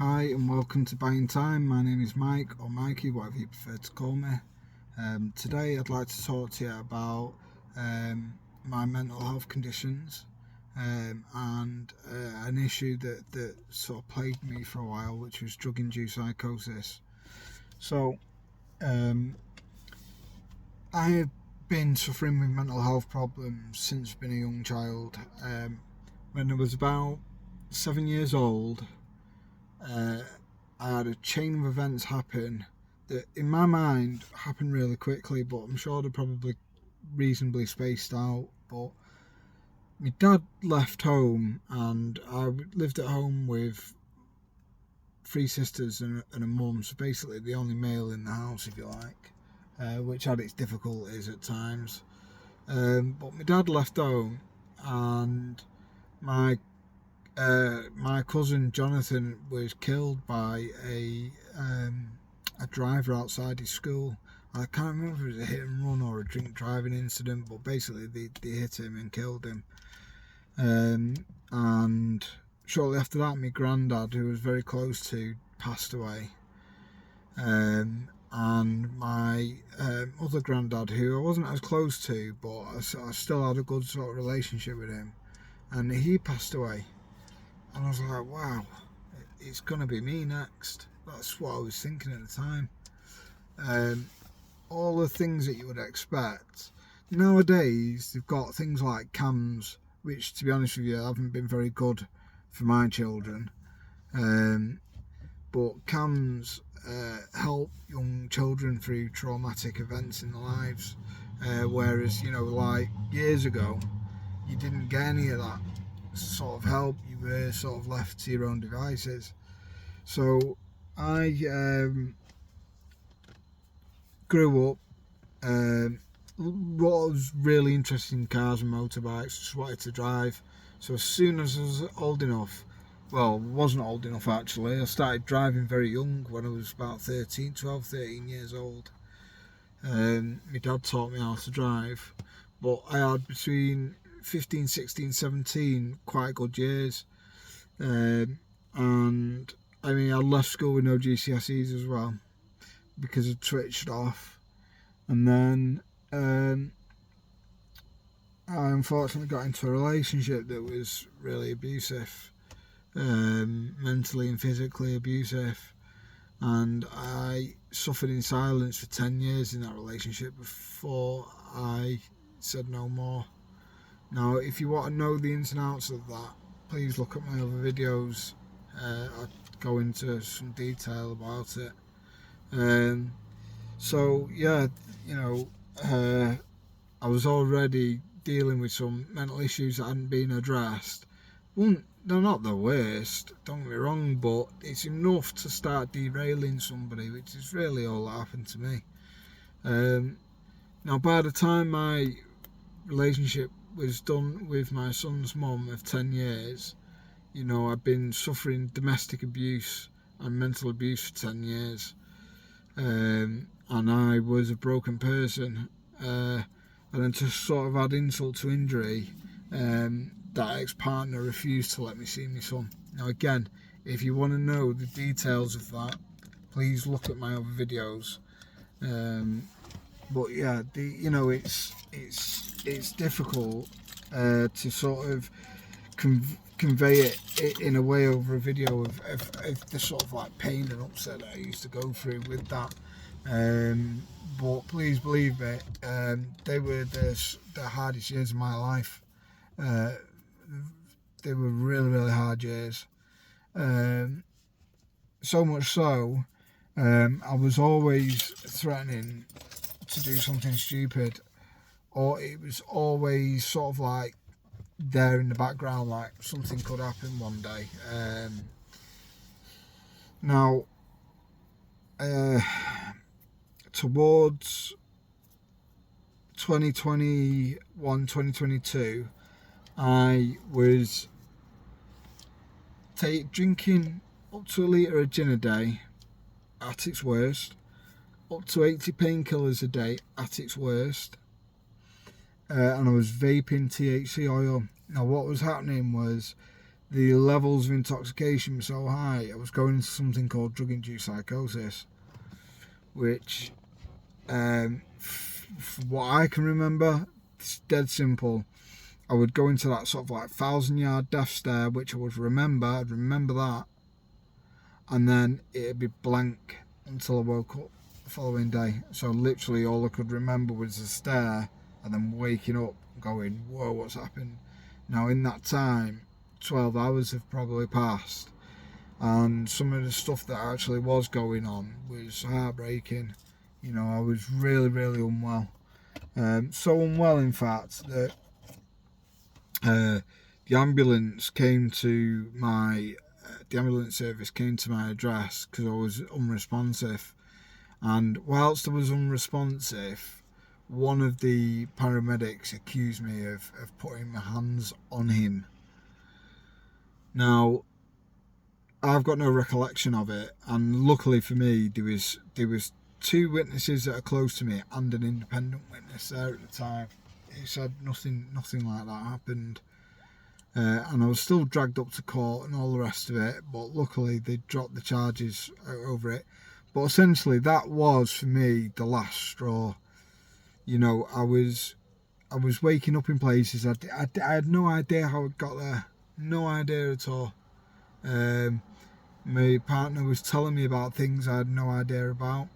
Hi and welcome to Buying Time. My name is Mike, or Mikey, whatever you prefer to call me. Today I'd like to talk to you about my mental health conditions and an issue that sort of plagued me for a while, which was drug-induced psychosis. So I have been suffering with mental health problems since being a young child. When I was about 7 years old, I had a chain of events happen that in my mind happened really quickly, but I'm sure they're probably reasonably spaced out. But my dad left home and I lived at home with three sisters and a mum, so basically the only male in the house, if you like, which had its difficulties at times. But my dad left home and my cousin Jonathan was killed by a driver outside his school. I can't remember if it was a hit and run or a drink driving incident, but basically they hit him and killed him. And shortly after that, my granddad, who was very close to, passed away. And my other granddad, who I wasn't as close to, but I still had a good sort of relationship with him, and he passed away. And I was like, wow, it's going to be me next. That's what I was thinking at the time. All the things that you would expect. Nowadays, they've got things like CAMS, which, to be honest with you, haven't been very good for my children. But CAMS help young children through traumatic events in their lives. Whereas, like years ago, you didn't get any of that sort of help. You were sort of left to your own devices. So I grew up was really interested in cars and motorbikes, just wanted to drive. So as soon as I was old enough, well, wasn't old enough actually, I started driving very young when I was about 13 years old. My dad taught me how to drive, but I had between 15, 16, 17 quite good years, and I mean I left school with no GCSEs as well because I switched off, and then I unfortunately got into a relationship that was really abusive, mentally and physically abusive, and I suffered in silence for 10 years in that relationship before I said no more. Now, if you want to know the ins and outs of that, please look at my other videos. I go into some detail about it. So yeah, I was already dealing with some mental issues that hadn't been addressed. Well, they're not the worst, don't get me wrong, but it's enough to start derailing somebody, which is really all that happened to me. Now, by the time my relationship was done with my son's mum of 10 years, I'd been suffering domestic abuse and mental abuse for 10 years. And I was a broken person. And then to sort of add insult to injury, that ex-partner refused to let me see my son. Now again, if you want to know the details of that, please look at my other videos. But yeah, it's difficult to sort of convey it in a way over a video of the sort of like pain and upset that I used to go through with that. But please believe me, they were the hardest years of my life. They were really, really hard years. So much so, I was always threatening to do something stupid, or it was always sort of like there in the background, like something could happen one day. Now, towards 2021, 2022, I was drinking up to a litre of gin a day at its worst, up to 80 painkillers a day at its worst, and I was vaping THC oil. Now what was happening was the levels of intoxication were so high, I was going into something called drug-induced psychosis, which, from what I can remember, it's dead simple. I would go into that sort of like 1,000-yard death stare, which I would remember. I'd remember that, and then it'd be blank until I woke up the following day. So literally all I could remember was the stare, and then waking up going, whoa, what's happened? Now in that time, 12 hours have probably passed, and some of the stuff that actually was going on was heartbreaking. You know, I was really, really unwell. So unwell, in fact, that the ambulance service came to my address because I was unresponsive. And whilst I was unresponsive, one of the paramedics accused me of putting my hands on him. Now, I've got no recollection of it, and luckily for me, there was 2 witnesses that are close to me and an independent witness there at the time. He said nothing like that happened, and I was still dragged up to court and all the rest of it. But luckily, they dropped the charges over it. But essentially, that was for me the last straw. You know, I was waking up in places I had no idea how it got there, no idea at all. My partner was telling me about things I had no idea about.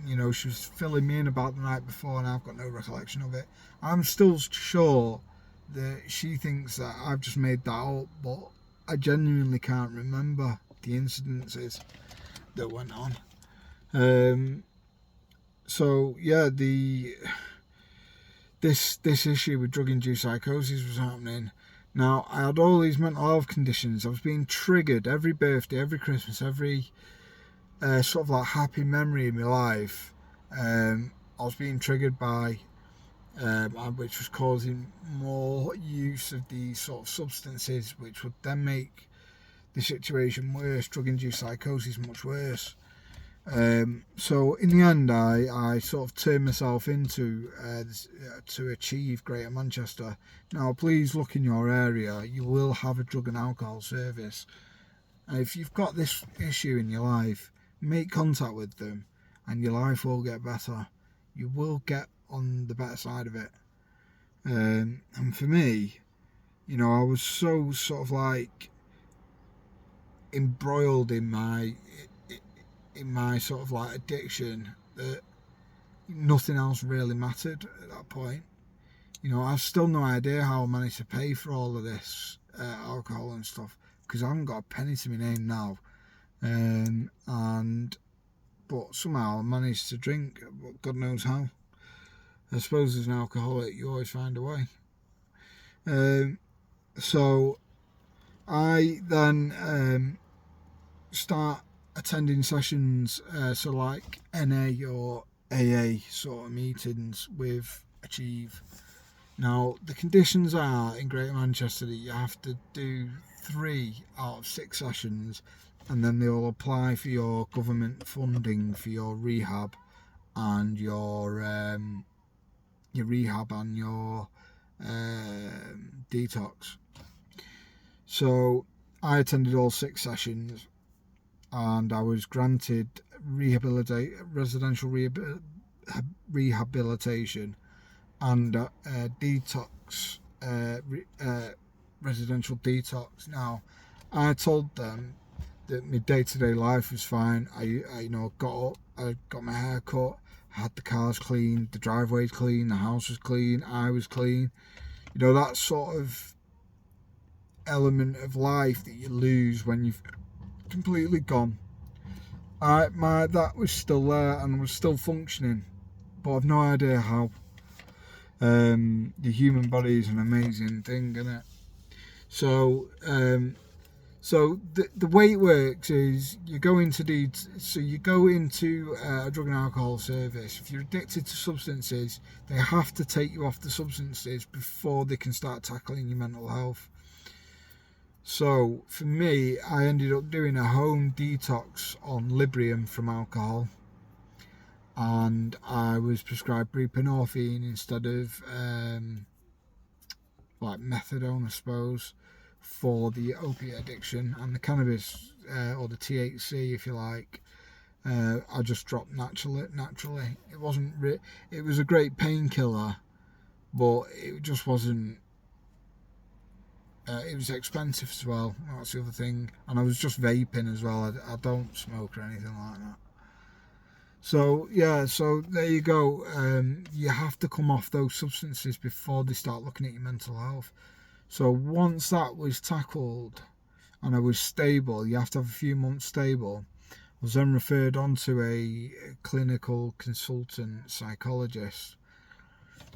You know, she was filling me in about the night before, and I've got no recollection of it. I'm still sure that she thinks that I've just made that up, but I genuinely can't remember the incidences that went on. So yeah, this issue with drug-induced psychosis was happening. Now, I had all these mental health conditions. I was being triggered every birthday, every Christmas, every sort of like happy memory in my life. I was being triggered by, which was causing more use of these sort of substances, which would then make the situation worse. Drug-induced psychosis much worse. So in the end, I sort of turned myself into to achieve Greater Manchester. Now, please look in your area. You will have a drug and alcohol service. And if you've got this issue in your life, make contact with them, and your life will get better. You will get on the better side of it. And for me, you know, I was so sort of like embroiled in my sort of like addiction that nothing else really mattered at that point. You know, I've still no idea how I managed to pay for all of this alcohol and stuff, because I haven't got a penny to my name now. But somehow I managed to drink, but God knows how. I suppose as an alcoholic, you always find a way. So I then start attending sessions, so like NA or AA sort of meetings with Achieve. Now, the conditions are in Greater Manchester that you have to do 3 out of 6 sessions, and then they'll apply for your government funding for your rehab and your detox. So I attended all 6 sessions, and I was granted residential rehabilitation and detox, residential detox. Now, I told them that my day-to-day life was fine. I got up, I got my hair cut, I had the cars clean, the driveway's clean, the house was clean, I was clean. You know, that sort of element of life that you lose when you've completely gone. That was still there and was still functioning, but I've no idea how. The human body is an amazing thing, isn't it? So the way it works is you go into a drug and alcohol service. If you're addicted to substances, they have to take you off the substances before they can start tackling your mental health. So for me, I ended up doing a home detox on Librium from alcohol, and I was prescribed buprenorphine instead of like methadone, I suppose, for the opiate addiction, and the cannabis or the THC, if you like, I just dropped naturally. It wasn't. It was a great painkiller, but it just wasn't. It was expensive as well. That's the other thing, and I was just vaping as well. I don't smoke or anything like that. So yeah, so there you go. You have to come off those substances before they start looking at your mental health. So once that was tackled and I was stable, you have to have a few months stable. I was then referred on to a clinical consultant psychologist.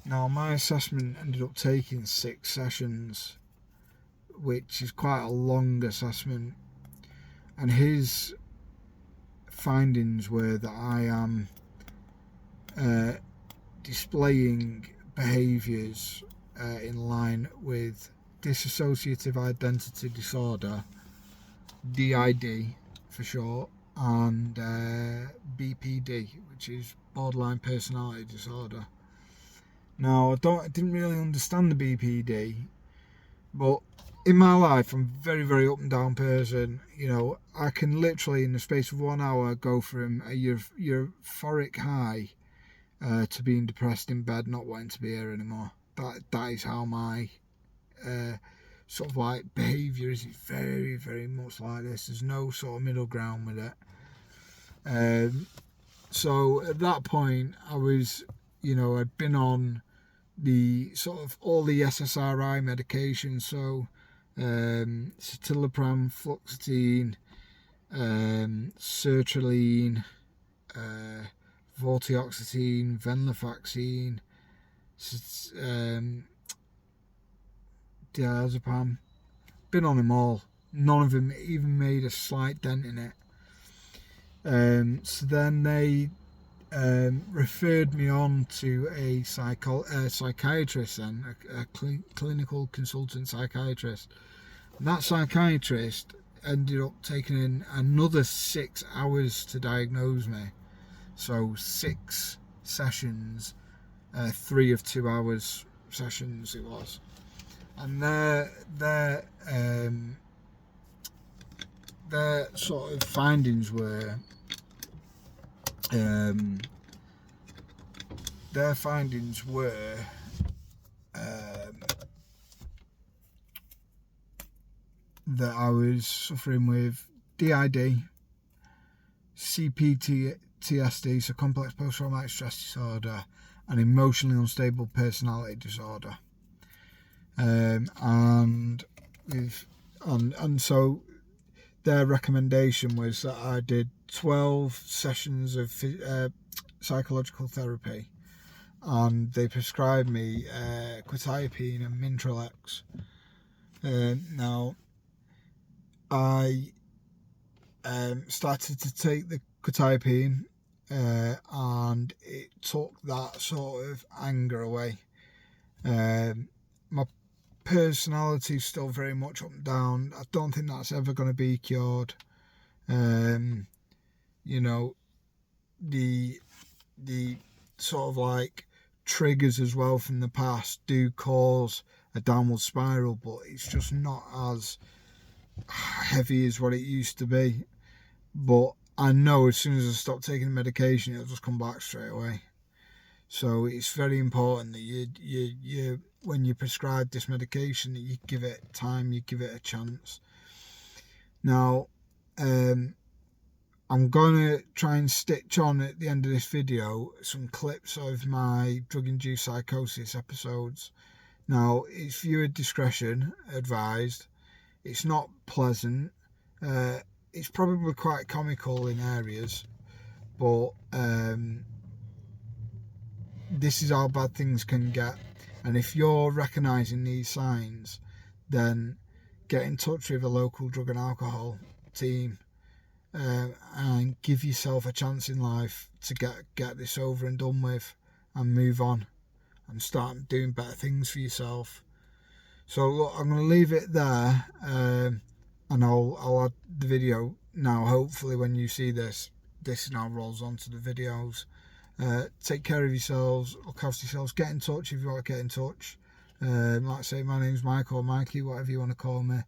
Now my assessment ended up taking 6 sessions, which is quite a long assessment, and his findings were that I am displaying behaviours in line with dissociative identity disorder, DID for short, and BPD, which is borderline personality disorder. Now I didn't really understand the BPD, but in my life I'm a very, very up and down person. You know, I can literally in the space of 1 hour go from a euphoric high to being depressed in bed, not wanting to be here anymore. That is how my sort of like behaviour is. It's very, very much like this. There's no sort of middle ground with it. So at that point I was, I'd been on the sort of all the SSRI medication, so citalopram, fluoxetine, sertraline, vortioxetine, venlafaxine, diazepam. Been on them all. None of them even made a slight dent in it. So then they referred me on to a psychiatrist, then a clinical consultant psychiatrist. And that psychiatrist ended up taking in another 6 hours to diagnose me. So 6 sessions, 3 of 2 hours sessions it was. And their sort of findings were that I was suffering with DID, CPTSD, so complex post-traumatic stress disorder, and emotionally unstable personality disorder. And so their recommendation was that I did 12 sessions of psychological therapy, and they prescribed me quetiapine and Mintralex. Now I started to take the quetiapine, and it took that sort of anger away. My personality is still very much up and down. I don't think that's ever going to be cured. The sort of like triggers as well from the past do cause a downward spiral, but it's just not as heavy as what it used to be. But I know as soon as I stop taking the medication, it'll just come back straight away. So it's very important that you when you prescribe this medication, that you give it time, you give it a chance. Now, I'm going to try and stitch on at the end of this video some clips of my drug-induced psychosis episodes. Now, it's viewer discretion advised. It's not pleasant. It's probably quite comical in areas, but this is how bad things can get. And if you're recognising these signs, then get in touch with a local drug and alcohol team and give yourself a chance in life to get this over and done with and move on and start doing better things for yourself. So look, I'm going to leave it there, and I'll add the video now. Hopefully when you see this now rolls onto the videos. Take care of yourselves, look after yourselves, get in touch if you want to get in touch. Like I say, my name's Mike or Mikey, whatever you want to call me.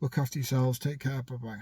Look after yourselves. Take care. Bye bye.